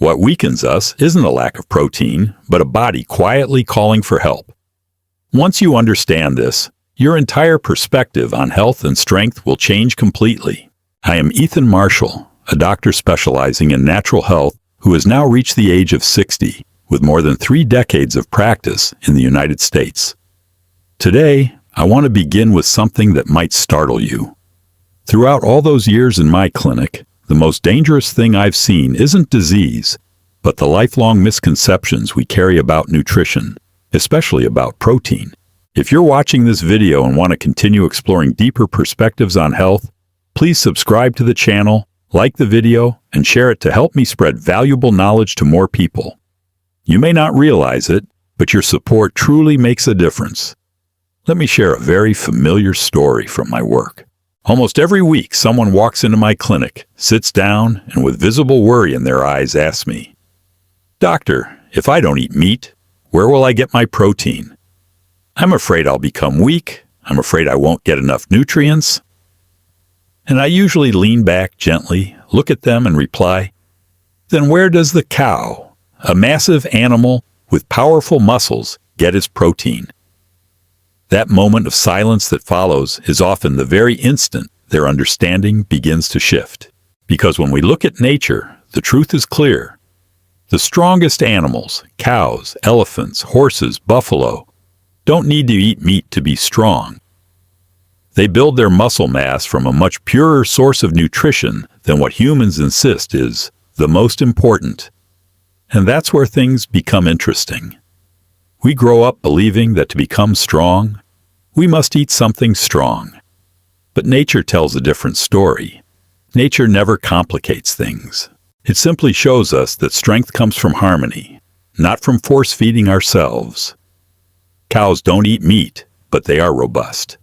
What weakens us isn't a lack of protein, but a body quietly calling for help. Once you understand this, your entire perspective on health and strength will change completely. I am Ethan Marshall, a doctor specializing in natural health who has now reached the age of 60, with more than 3 decades of practice in the United States. Today, I want to begin with something that might startle you. Throughout all those years in my clinic, the most dangerous thing I've seen isn't disease, but the lifelong misconceptions we carry about nutrition, especially about protein. If you're watching this video and want to continue exploring deeper perspectives on health, please subscribe to the channel, like the video, and share it to help me spread valuable knowledge to more people. You may not realize it, but your support truly makes a difference. Let me share a very familiar story from my work. Almost every week, someone walks into my clinic, sits down, and with visible worry in their eyes asks me, "Doctor, if I don't eat meat, where will I get my protein? I'm afraid I'll become weak. I'm afraid I won't get enough nutrients." And I usually lean back gently, look at them, and reply, "Then where does the cow, a massive animal with powerful muscles, get its protein?" That moment of silence that follows is often the very instant their understanding begins to shift. Because when we look at nature, the truth is clear. The strongest animals, cows, elephants, horses, buffalo, don't need to eat meat to be strong. They build their muscle mass from a much purer source of nutrition than what humans insist is the most important. And that's where things become interesting. We grow up believing that to become strong, we must eat something strong. But nature tells a different story. Nature never complicates things. It simply shows us that strength comes from harmony, not from force-feeding ourselves. Cows don't eat meat, but they are robust.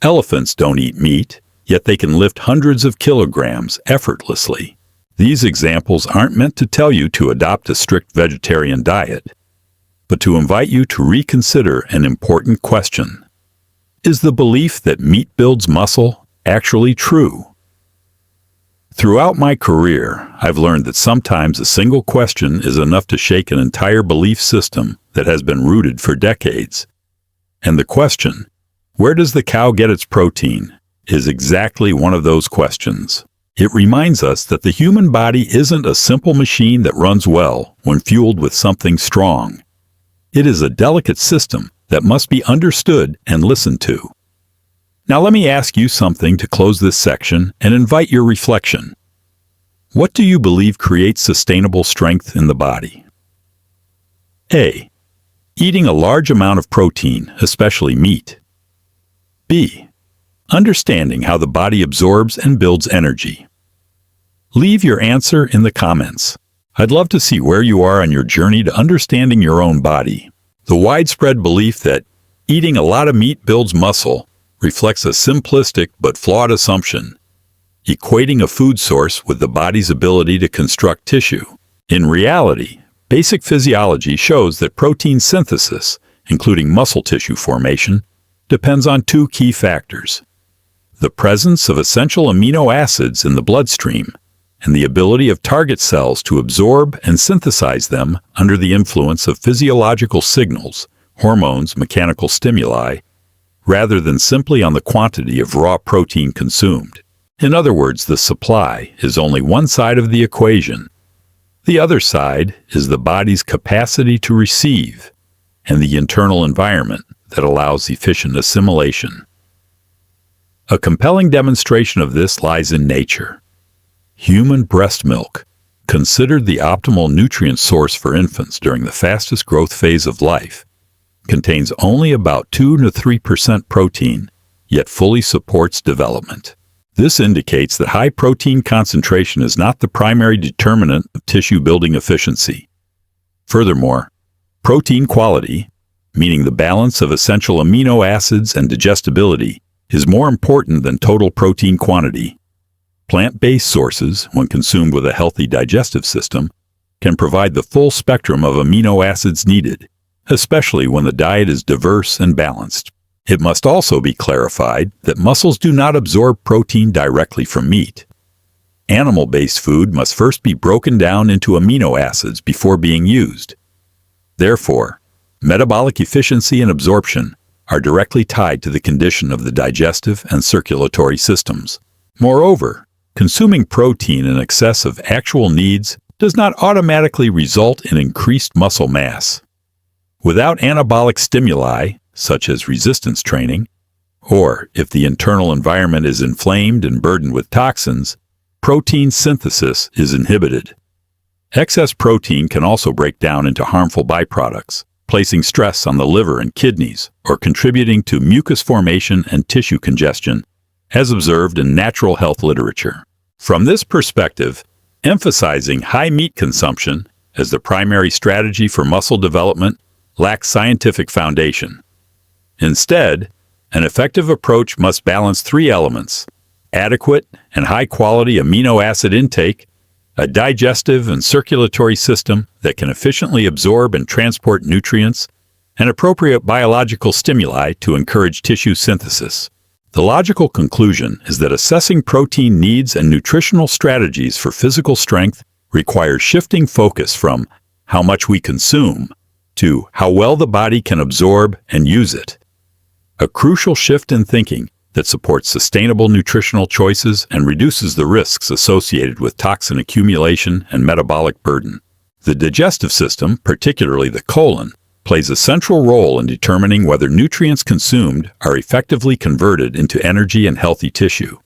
Elephants don't eat meat, yet they can lift hundreds of kilograms effortlessly. These examples aren't meant to tell you to adopt a strict vegetarian diet, but to invite you to reconsider an important question. Is the belief that meat builds muscle actually true? Throughout my career, I've learned that sometimes a single question is enough to shake an entire belief system that has been rooted for decades. And the question, where does the cow get its protein, is exactly one of those questions. It reminds us that the human body isn't a simple machine that runs well when fueled with something strong. It is a delicate system that must be understood and listened to. Now let me ask you something to close this section and invite your reflection. What do you believe creates sustainable strength in the body? A. Eating a large amount of protein, especially meat. B. Understanding how the body absorbs and builds energy. Leave your answer in the comments. I'd love to see where you are on your journey to understanding your own body. The widespread belief that eating a lot of meat builds muscle reflects a simplistic but flawed assumption, equating a food source with the body's ability to construct tissue. In reality, basic physiology shows that protein synthesis, including muscle tissue formation, depends on 2 key factors: the presence of essential amino acids in the bloodstream and the ability of target cells to absorb and synthesize them under the influence of physiological signals, hormones, mechanical stimuli, rather than simply on the quantity of raw protein consumed. In other words, the supply is only one side of the equation. The other side is the body's capacity to receive and the internal environment that allows efficient assimilation. A compelling demonstration of this lies in nature. Human breast milk, considered the optimal nutrient source for infants during the fastest growth phase of life, contains only about 2 to 3% protein, yet fully supports development. This indicates that high protein concentration is not the primary determinant of tissue building efficiency. Furthermore, protein quality, meaning the balance of essential amino acids and digestibility, is more important than total protein quantity. Plant-based sources, when consumed with a healthy digestive system, can provide the full spectrum of amino acids needed, especially when the diet is diverse and balanced. It must also be clarified that muscles do not absorb protein directly from meat. Animal-based food must first be broken down into amino acids before being used. Therefore, metabolic efficiency and absorption are directly tied to the condition of the digestive and circulatory systems. Moreover, consuming protein in excess of actual needs does not automatically result in increased muscle mass. Without anabolic stimuli, such as resistance training, or if the internal environment is inflamed and burdened with toxins, protein synthesis is inhibited. Excess protein can also break down into harmful byproducts, placing stress on the liver and kidneys, or contributing to mucus formation and tissue congestion, as observed in natural health literature. From this perspective, emphasizing high meat consumption as the primary strategy for muscle development lacks scientific foundation. Instead, an effective approach must balance three elements: adequate and high-quality amino acid intake, a digestive and circulatory system that can efficiently absorb and transport nutrients, and appropriate biological stimuli to encourage tissue synthesis. The logical conclusion is that assessing protein needs and nutritional strategies for physical strength requires shifting focus from how much we consume to how well the body can absorb and use it. A crucial shift in thinking that supports sustainable nutritional choices and reduces the risks associated with toxin accumulation and metabolic burden. The digestive system, particularly the colon, plays a central role in determining whether nutrients consumed are effectively converted into energy and healthy tissue.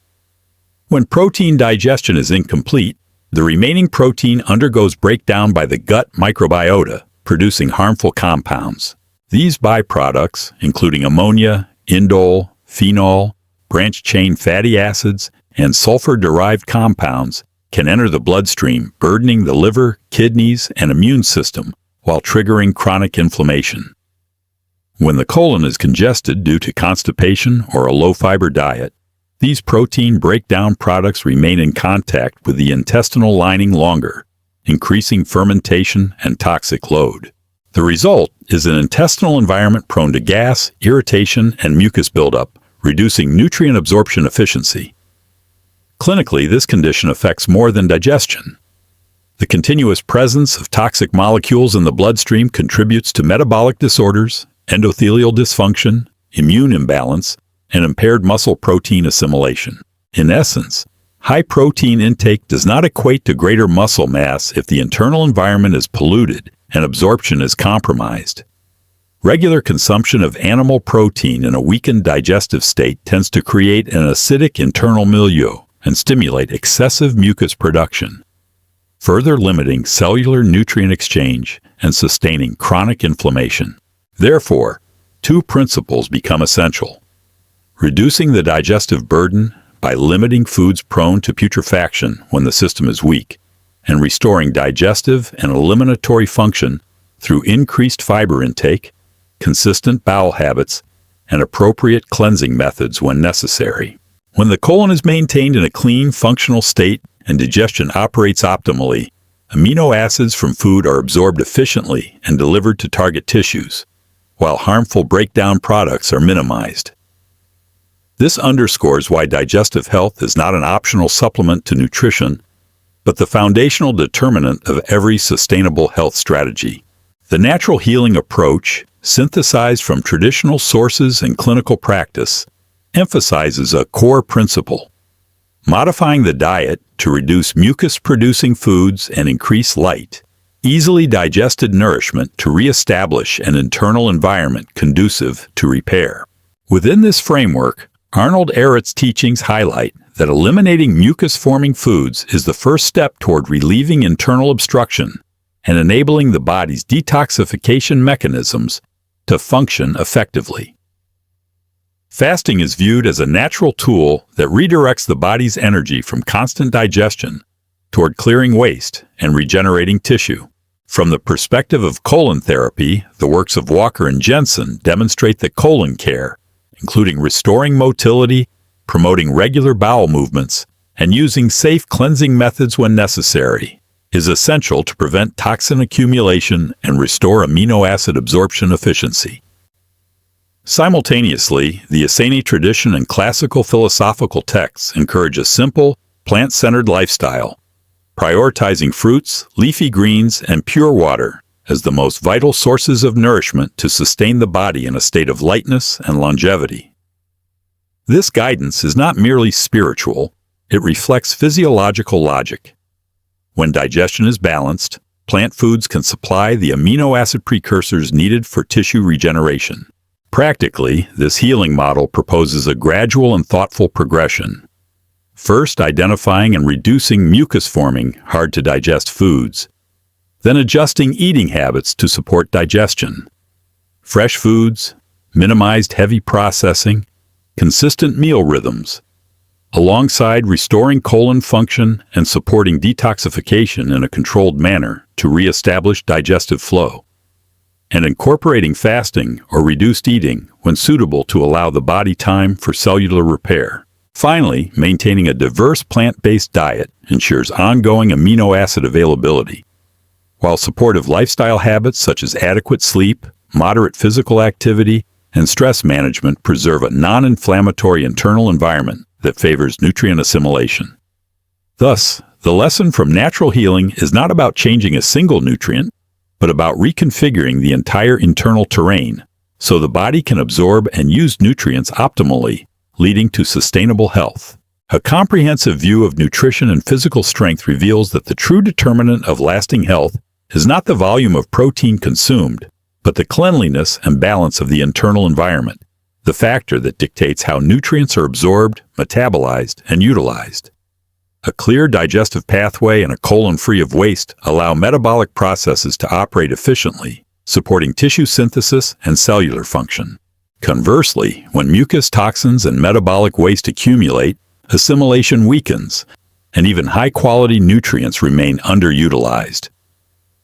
When protein digestion is incomplete, the remaining protein undergoes breakdown by the gut microbiota, producing harmful compounds. These byproducts, including ammonia, indole, phenol, branched-chain fatty acids, and sulfur-derived compounds, can enter the bloodstream, burdening the liver, kidneys, and immune system, while triggering chronic inflammation. When the colon is congested due to constipation or a low-fiber diet, these protein breakdown products remain in contact with the intestinal lining longer, increasing fermentation and toxic load. The result is an intestinal environment prone to gas, irritation, and mucus buildup, reducing nutrient absorption efficiency. Clinically, this condition affects more than digestion. The continuous presence of toxic molecules in the bloodstream contributes to metabolic disorders, endothelial dysfunction, immune imbalance, and impaired muscle protein assimilation. In essence, high protein intake does not equate to greater muscle mass if the internal environment is polluted and absorption is compromised. Regular consumption of animal protein in a weakened digestive state tends to create an acidic internal milieu and stimulate excessive mucus production, further limiting cellular nutrient exchange and sustaining chronic inflammation. Therefore, two principles become essential: reducing the digestive burden by limiting foods prone to putrefaction when the system is weak, and restoring digestive and eliminatory function through increased fiber intake, consistent bowel habits, and appropriate cleansing methods when necessary. When the colon is maintained in a clean, functional state and digestion operates optimally, amino acids from food are absorbed efficiently and delivered to target tissues, while harmful breakdown products are minimized. This underscores why digestive health is not an optional supplement to nutrition, but the foundational determinant of every sustainable health strategy. The natural healing approach, synthesized from traditional sources and clinical practice, emphasizes a core principle: modifying the diet to reduce mucus-producing foods and increase light, easily digested nourishment to reestablish an internal environment conducive to repair. Within this framework, Arnold Ehret's teachings highlight that eliminating mucus-forming foods is the first step toward relieving internal obstruction and enabling the body's detoxification mechanisms to function effectively. Fasting is viewed as a natural tool that redirects the body's energy from constant digestion toward clearing waste and regenerating tissue. From the perspective of colon therapy, the works of Walker and Jensen demonstrate that colon care, including restoring motility, promoting regular bowel movements, and using safe cleansing methods when necessary, is essential to prevent toxin accumulation and restore amino acid absorption efficiency. Simultaneously, the Essene tradition and classical philosophical texts encourage a simple, plant-centered lifestyle, prioritizing fruits, leafy greens, and pure water as the most vital sources of nourishment to sustain the body in a state of lightness and longevity. This guidance is not merely spiritual, it reflects physiological logic. When digestion is balanced, plant foods can supply the amino acid precursors needed for tissue regeneration. Practically, this healing model proposes a gradual and thoughtful progression. First, identifying and reducing mucus-forming, hard-to-digest foods, then adjusting eating habits to support digestion. Fresh foods, minimized heavy processing, consistent meal rhythms, alongside restoring colon function and supporting detoxification in a controlled manner to reestablish digestive flow, and incorporating fasting or reduced eating when suitable to allow the body time for cellular repair. Finally, maintaining a diverse plant-based diet ensures ongoing amino acid availability, while supportive lifestyle habits such as adequate sleep, moderate physical activity, and stress management preserve a non-inflammatory internal environment that favors nutrient assimilation. Thus, the lesson from natural healing is not about changing a single nutrient, but about reconfiguring the entire internal terrain so the body can absorb and use nutrients optimally, leading to sustainable health. A comprehensive view of nutrition and physical strength reveals that the true determinant of lasting health is not the volume of protein consumed, but the cleanliness and balance of the internal environment, the factor that dictates how nutrients are absorbed, metabolized, and utilized. A clear digestive pathway and a colon free of waste allow metabolic processes to operate efficiently, supporting tissue synthesis and cellular function. Conversely, when mucus, toxins, and metabolic waste accumulate, assimilation weakens, and even high-quality nutrients remain underutilized.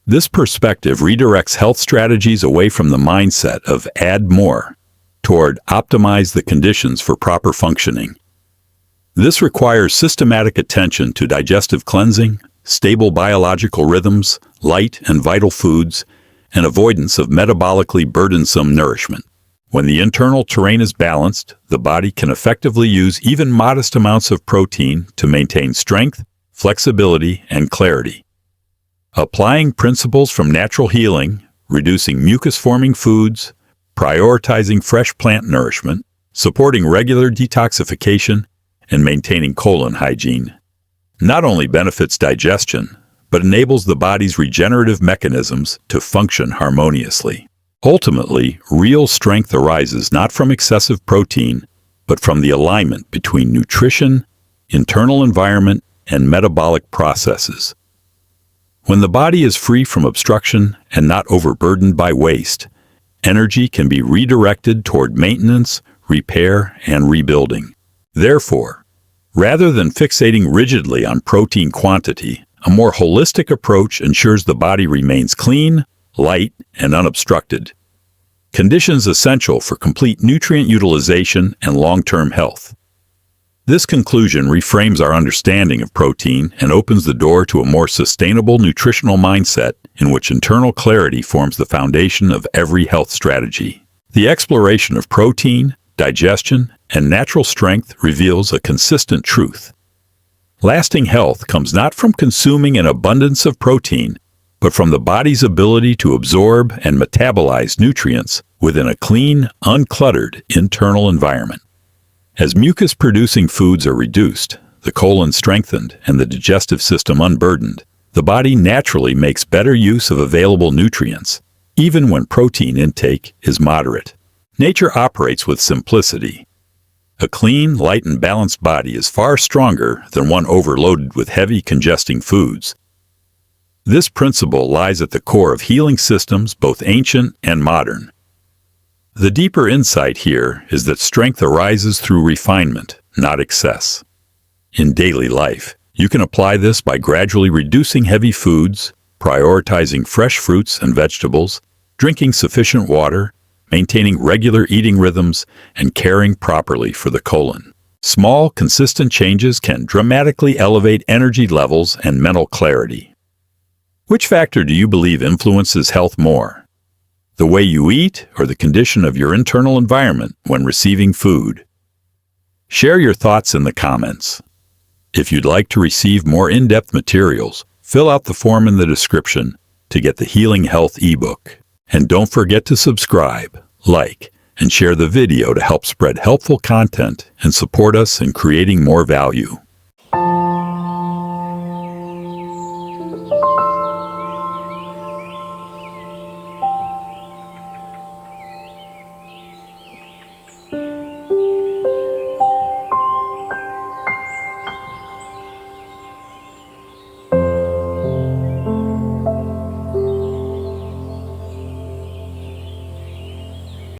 This perspective redirects health strategies away from the mindset of add more toward optimize the conditions for proper functioning. This requires systematic attention to digestive cleansing, stable biological rhythms, light and vital foods, and avoidance of metabolically burdensome nourishment. When the internal terrain is balanced, the body can effectively use even modest amounts of protein to maintain strength, flexibility, and clarity. Applying principles from natural healing, reducing mucus-forming foods, prioritizing fresh plant nourishment, supporting regular detoxification, and maintaining colon hygiene not only benefits digestion, but enables the body's regenerative mechanisms to function harmoniously. Ultimately, real strength arises not from excessive protein, but from the alignment between nutrition, internal environment, and metabolic processes. When the body is free from obstruction and not overburdened by waste, energy can be redirected toward maintenance, repair, and rebuilding. Therefore, rather than fixating rigidly on protein quantity, a more holistic approach ensures the body remains clean, light, and unobstructed, conditions essential for complete nutrient utilization and long-term health. This conclusion reframes our understanding of protein and opens the door to a more sustainable nutritional mindset in which internal clarity forms the foundation of every health strategy. The exploration of protein, digestion, and natural strength reveals a consistent truth. Lasting health comes not from consuming an abundance of protein, but from the body's ability to absorb and metabolize nutrients within a clean, uncluttered internal environment. As mucus-producing foods are reduced, the colon strengthened, and the digestive system unburdened, the body naturally makes better use of available nutrients, even when protein intake is moderate. Nature operates with simplicity. A clean, light, and balanced body is far stronger than one overloaded with heavy, congesting foods. This principle lies at the core of healing systems, both ancient and modern. The deeper insight here is that strength arises through refinement, not excess. In daily life, you can apply this by gradually reducing heavy foods, prioritizing fresh fruits and vegetables, drinking sufficient water, maintaining regular eating rhythms, and caring properly for the colon. Small, consistent changes can dramatically elevate energy levels and mental clarity. Which factor do you believe influences health more? The way you eat or the condition of your internal environment when receiving food? Share your thoughts in the comments. If you'd like to receive more in-depth materials, fill out the form in the description to get the Healing Health ebook. And don't forget to subscribe, like, and share the video to help spread helpful content and support us in creating more value.